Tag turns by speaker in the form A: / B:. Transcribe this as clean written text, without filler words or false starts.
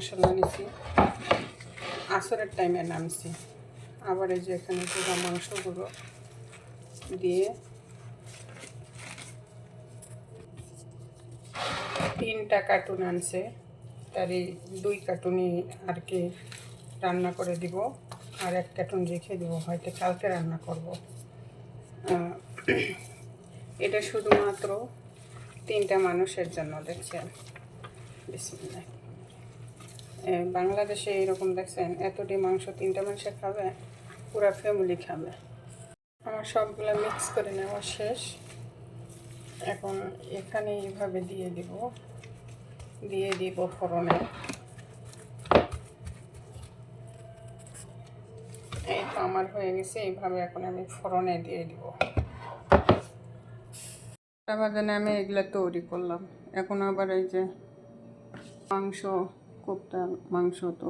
A: মশলা নিছি, আসরের টাইমে নামছি। আবার এই যে এখানে পুরো মাংসগুলো দিয়ে 3টা কার্টুন আনছে, তার এই 2 কার্টুনই আর কি রান্না করে দিব, আর 1 কার্টুন রেখে দেবো, হয়তো কালকে রান্না করব। এটা শুধুমাত্র 3টা মানুষের জন্য। দেখছেন, বিসমিল্লাহ। বাংলাদেশে এরকম দেখছেন এতটি মাংস 3টা মানুষে খাবে, পুরা ফ্যামিলি খাবে। আমার সবগুলো মিক্স করে নেওয়া শেষ। এখন এখানে এইভাবে দিয়ে দিব ফোড়নে। এই তো আমার হয়ে গেছে। এইভাবে এখন আমি ফোড়নে দিয়ে দিব। বাজানে আমি এগুলো তৈরি করলাম। এখন আবার এই যে মাংস, কোপ্তা মাংস তো